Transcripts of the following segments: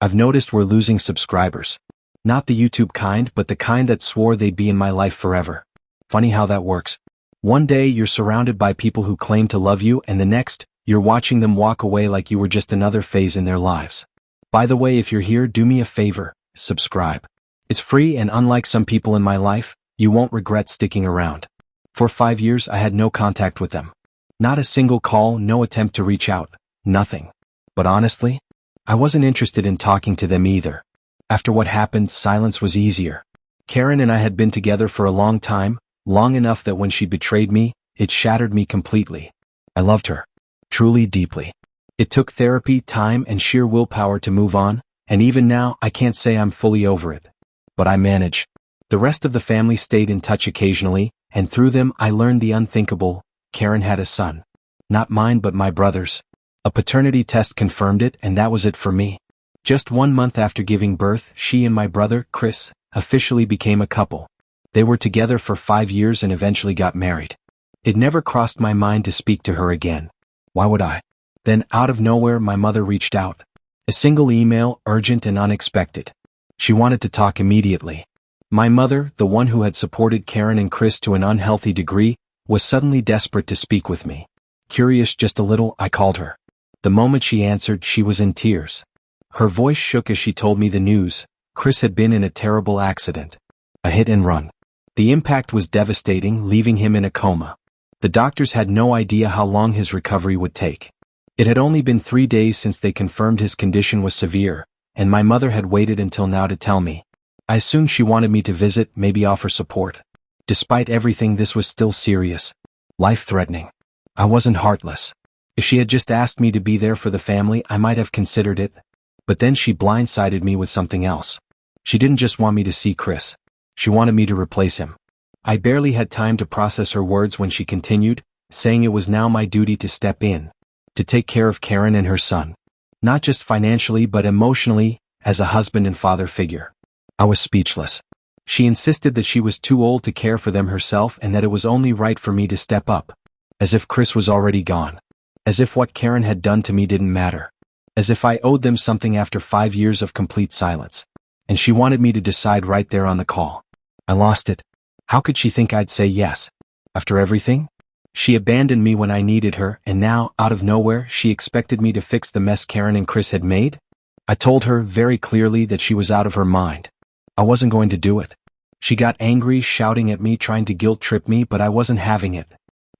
I've noticed we're losing subscribers. Not the YouTube kind, but the kind that swore they'd be in my life forever. Funny how that works. One day you're surrounded by people who claim to love you, and the next, you're watching them walk away like you were just another phase in their lives. By the way, if you're here, do me a favor, subscribe. It's free, and unlike some people in my life, you won't regret sticking around. For 5 years I had no contact with them. Not a single call, no attempt to reach out, nothing. But honestly, I wasn't interested in talking to them either. After what happened, silence was easier. Karen and I had been together for a long time, long enough that when she betrayed me, it shattered me completely. I loved her. Truly, deeply. It took therapy, time, and sheer willpower to move on, and even now, I can't say I'm fully over it. But I manage. The rest of the family stayed in touch occasionally, and through them I learned the unthinkable. Karen had a son. Not mine but my brother's. A paternity test confirmed it, and that was it for me. Just 1 month after giving birth, she and my brother, Chris, officially became a couple. They were together for 5 years and eventually got married. It never crossed my mind to speak to her again. Why would I? Then, out of nowhere, my mother reached out. A single email, urgent and unexpected. She wanted to talk immediately. My mother, the one who had supported Karen and Chris to an unhealthy degree, was suddenly desperate to speak with me. Curious just a little, I called her. The moment she answered, she was in tears. Her voice shook as she told me the news. Chris had been in a terrible accident. A hit and run. The impact was devastating, leaving him in a coma. The doctors had no idea how long his recovery would take. It had only been 3 days since they confirmed his condition was severe, and my mother had waited until now to tell me. I assumed she wanted me to visit, maybe offer support. Despite everything, this was still serious. Life-threatening. I wasn't heartless. If she had just asked me to be there for the family, I might have considered it. But then she blindsided me with something else. She didn't just want me to see Chris. She wanted me to replace him. I barely had time to process her words when she continued, saying it was now my duty to step in, to take care of Karen and her son. Not just financially but emotionally, as a husband and father figure. I was speechless. She insisted that she was too old to care for them herself and that it was only right for me to step up. As if Chris was already gone. As if what Karen had done to me didn't matter. As if I owed them something after 5 years of complete silence. And she wanted me to decide right there on the call. I lost it. How could she think I'd say yes? After everything? She abandoned me when I needed her, and now, out of nowhere, she expected me to fix the mess Karen and Chris had made? I told her very clearly that she was out of her mind. I wasn't going to do it. She got angry, shouting at me, trying to guilt-trip me, but I wasn't having it.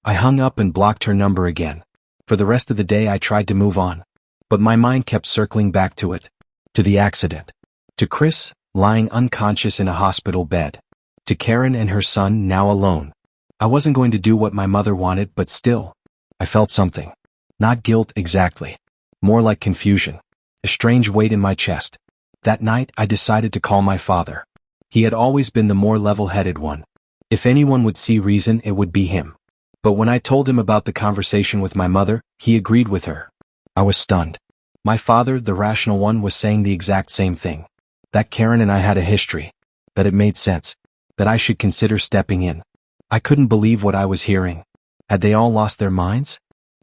I hung up and blocked her number again. For the rest of the day I tried to move on. But my mind kept circling back to it. To the accident. To Chris, lying unconscious in a hospital bed. To Karen and her son, now alone. I wasn't going to do what my mother wanted, but still. I felt something. Not guilt exactly. More like confusion. A strange weight in my chest. That night I decided to call my father. He had always been the more level-headed one. If anyone would see reason, it would be him. But when I told him about the conversation with my mother, he agreed with her. I was stunned. My father, the rational one, was saying the exact same thing. That Karen and I had a history. That it made sense. That I should consider stepping in. I couldn't believe what I was hearing. Had they all lost their minds?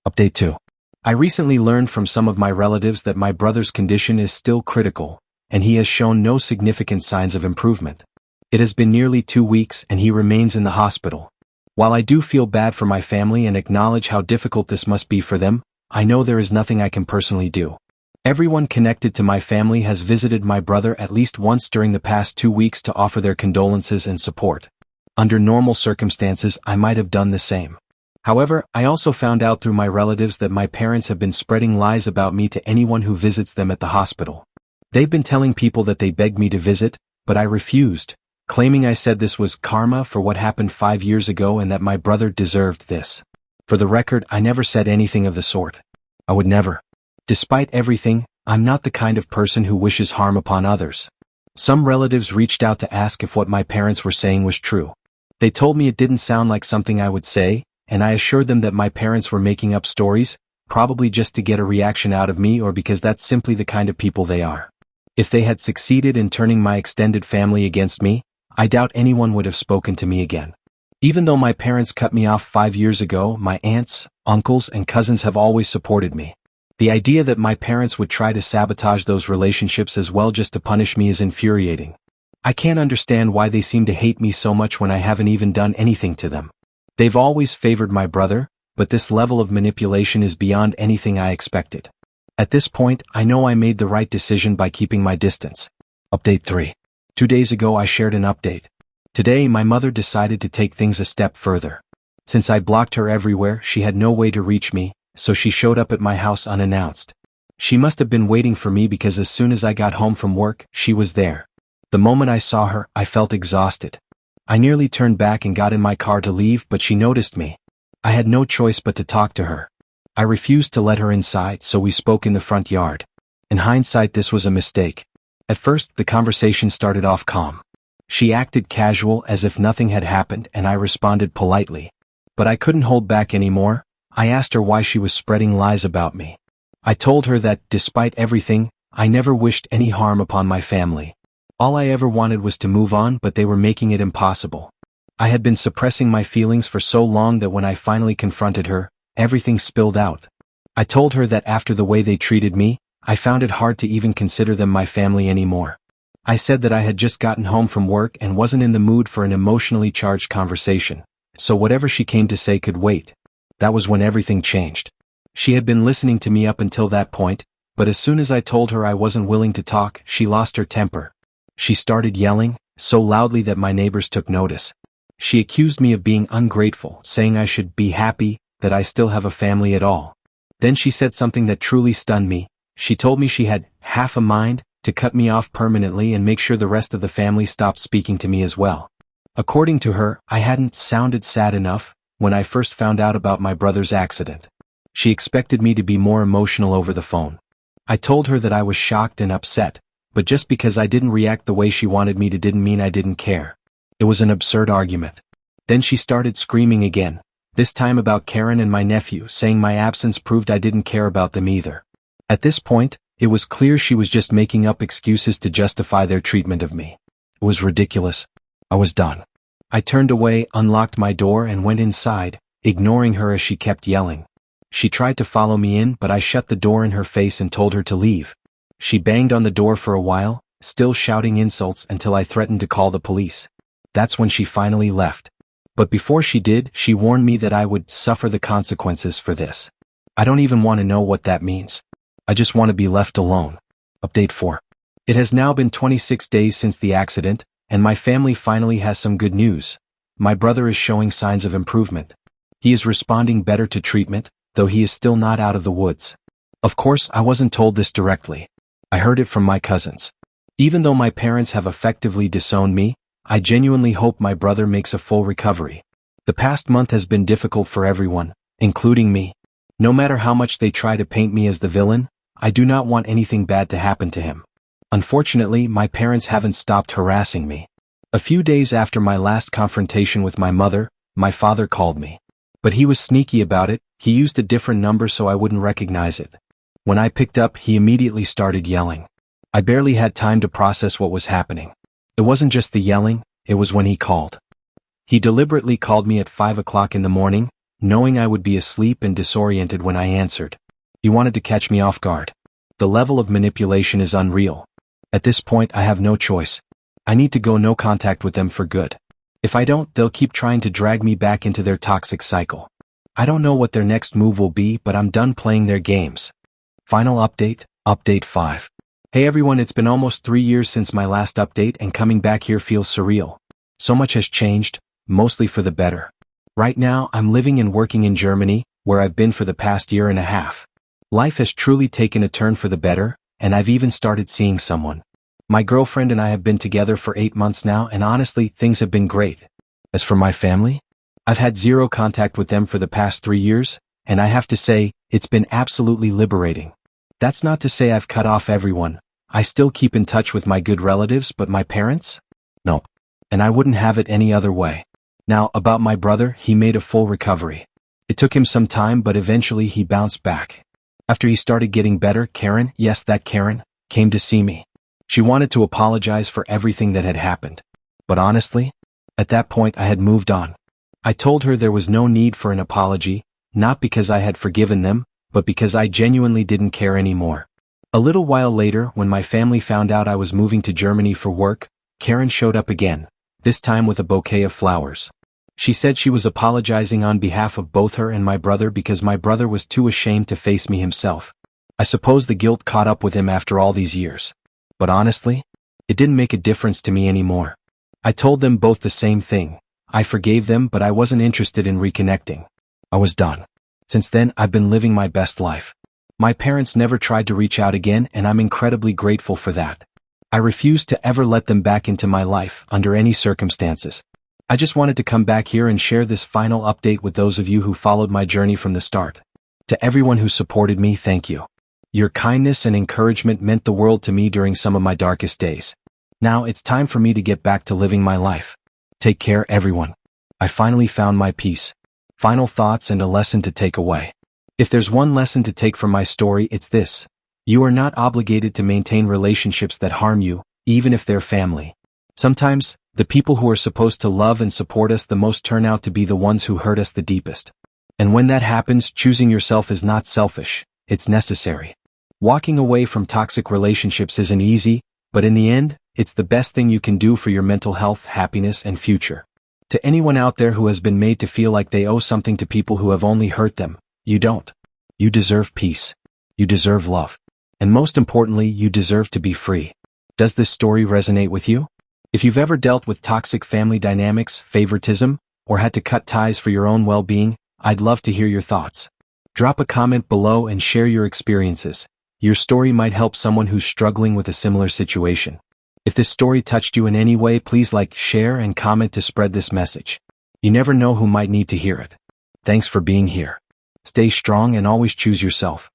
Update 2. I recently learned from some of my relatives that my brother's condition is still critical, and he has shown no significant signs of improvement. It has been nearly 2 weeks and he remains in the hospital. While I do feel bad for my family and acknowledge how difficult this must be for them, I know there is nothing I can personally do. Everyone connected to my family has visited my brother at least once during the past 2 weeks to offer their condolences and support. Under normal circumstances, I might have done the same. However, I also found out through my relatives that my parents have been spreading lies about me to anyone who visits them at the hospital. They've been telling people that they begged me to visit, but I refused, claiming I said this was karma for what happened 5 years ago and that my brother deserved this. For the record, I never said anything of the sort. I would never. Despite everything, I'm not the kind of person who wishes harm upon others. Some relatives reached out to ask if what my parents were saying was true. They told me it didn't sound like something I would say, and I assured them that my parents were making up stories, probably just to get a reaction out of me or because that's simply the kind of people they are. If they had succeeded in turning my extended family against me, I doubt anyone would have spoken to me again. Even though my parents cut me off 5 years ago, my aunts, uncles, and cousins have always supported me. The idea that my parents would try to sabotage those relationships as well just to punish me is infuriating. I can't understand why they seem to hate me so much when I haven't even done anything to them. They've always favored my brother, but this level of manipulation is beyond anything I expected. At this point, I know I made the right decision by keeping my distance. Update 3. 2 days ago I shared an update. Today my mother decided to take things a step further. Since I blocked her everywhere, she had no way to reach me, so she showed up at my house unannounced. She must have been waiting for me because as soon as I got home from work, she was there. The moment I saw her, I felt exhausted. I nearly turned back and got in my car to leave, but she noticed me. I had no choice but to talk to her. I refused to let her inside, so we spoke in the front yard. In hindsight, this was a mistake. At first, the conversation started off calm. She acted casual as if nothing had happened, and I responded politely. But I couldn't hold back anymore. I asked her why she was spreading lies about me. I told her that, despite everything, I never wished any harm upon my family. All I ever wanted was to move on, but they were making it impossible. I had been suppressing my feelings for so long that when I finally confronted her, everything spilled out. I told her that after the way they treated me, I found it hard to even consider them my family anymore. I said that I had just gotten home from work and wasn't in the mood for an emotionally charged conversation, so whatever she came to say could wait. That was when everything changed. She had been listening to me up until that point, but as soon as I told her I wasn't willing to talk, she lost her temper. She started yelling, so loudly that my neighbors took notice. She accused me of being ungrateful, saying I should be happy that I still have a family at all. Then she said something that truly stunned me. She told me she had half a mind to cut me off permanently and make sure the rest of the family stopped speaking to me as well. According to her, I hadn't sounded sad enough when I first found out about my brother's accident. She expected me to be more emotional over the phone. I told her that I was shocked and upset, but just because I didn't react the way she wanted me to didn't mean I didn't care. It was an absurd argument. Then she started screaming again, this time about Karen and my nephew, saying my absence proved I didn't care about them either. At this point, it was clear she was just making up excuses to justify their treatment of me. It was ridiculous. I was done. I turned away, unlocked my door, and went inside, ignoring her as she kept yelling. She tried to follow me in, but I shut the door in her face and told her to leave. She banged on the door for a while, still shouting insults until I threatened to call the police. That's when she finally left. But before she did, she warned me that I would suffer the consequences for this. I don't even want to know what that means. I just want to be left alone. Update 4. It has now been 26 days since the accident, and my family finally has some good news. My brother is showing signs of improvement. He is responding better to treatment, though he is still not out of the woods. Of course, I wasn't told this directly. I heard it from my cousins. Even though my parents have effectively disowned me, I genuinely hope my brother makes a full recovery. The past month has been difficult for everyone, including me. No matter how much they try to paint me as the villain, I do not want anything bad to happen to him. Unfortunately, my parents haven't stopped harassing me. A few days after my last confrontation with my mother, my father called me. But he was sneaky about it. He used a different number so I wouldn't recognize it. When I picked up, he immediately started yelling. I barely had time to process what was happening. It wasn't just the yelling, it was when he called. He deliberately called me at 5 o'clock in the morning, knowing I would be asleep and disoriented when I answered. He wanted to catch me off guard. The level of manipulation is unreal. At this point, I have no choice. I need to go no contact with them for good. If I don't, they'll keep trying to drag me back into their toxic cycle. I don't know what their next move will be, but I'm done playing their games. Final update, Update 5. Hey everyone, it's been almost 3 years since my last update, and coming back here feels surreal. So much has changed, mostly for the better. Right now, I'm living and working in Germany, where I've been for the past year and a half. Life has truly taken a turn for the better, and I've even started seeing someone. My girlfriend and I have been together for 8 months now, and honestly, things have been great. As for my family, I've had zero contact with them for the past 3 years, and I have to say, it's been absolutely liberating. That's not to say I've cut off everyone. I still keep in touch with my good relatives, but my parents? No. And I wouldn't have it any other way. Now, about my brother, he made a full recovery. It took him some time, but eventually he bounced back. After he started getting better, Karen, yes, that Karen, came to see me. She wanted to apologize for everything that had happened. But honestly, at that point I had moved on. I told her there was no need for an apology, not because I had forgiven them, but because I genuinely didn't care anymore. A little while later, when my family found out I was moving to Germany for work, Karen showed up again, this time with a bouquet of flowers. She said she was apologizing on behalf of both her and my brother because my brother was too ashamed to face me himself. I suppose the guilt caught up with him after all these years. But honestly, it didn't make a difference to me anymore. I told them both the same thing. I forgave them, but I wasn't interested in reconnecting. I was done. Since then, I've been living my best life. My parents never tried to reach out again, and I'm incredibly grateful for that. I refuse to ever let them back into my life, under any circumstances. I just wanted to come back here and share this final update with those of you who followed my journey from the start. To everyone who supported me, thank you. Your kindness and encouragement meant the world to me during some of my darkest days. Now it's time for me to get back to living my life. Take care, everyone. I finally found my peace. Final thoughts and a lesson to take away. If there's one lesson to take from my story, it's this. You are not obligated to maintain relationships that harm you, even if they're family. Sometimes, the people who are supposed to love and support us the most turn out to be the ones who hurt us the deepest. And when that happens, choosing yourself is not selfish, it's necessary. Walking away from toxic relationships isn't easy, but in the end, it's the best thing you can do for your mental health, happiness, and future. To anyone out there who has been made to feel like they owe something to people who have only hurt them, you don't. You deserve peace. You deserve love. And most importantly, you deserve to be free. Does this story resonate with you? If you've ever dealt with toxic family dynamics, favoritism, or had to cut ties for your own well-being, I'd love to hear your thoughts. Drop a comment below and share your experiences. Your story might help someone who's struggling with a similar situation. If this story touched you in any way, please like, share, and comment to spread this message. You never know who might need to hear it. Thanks for being here. Stay strong and always choose yourself.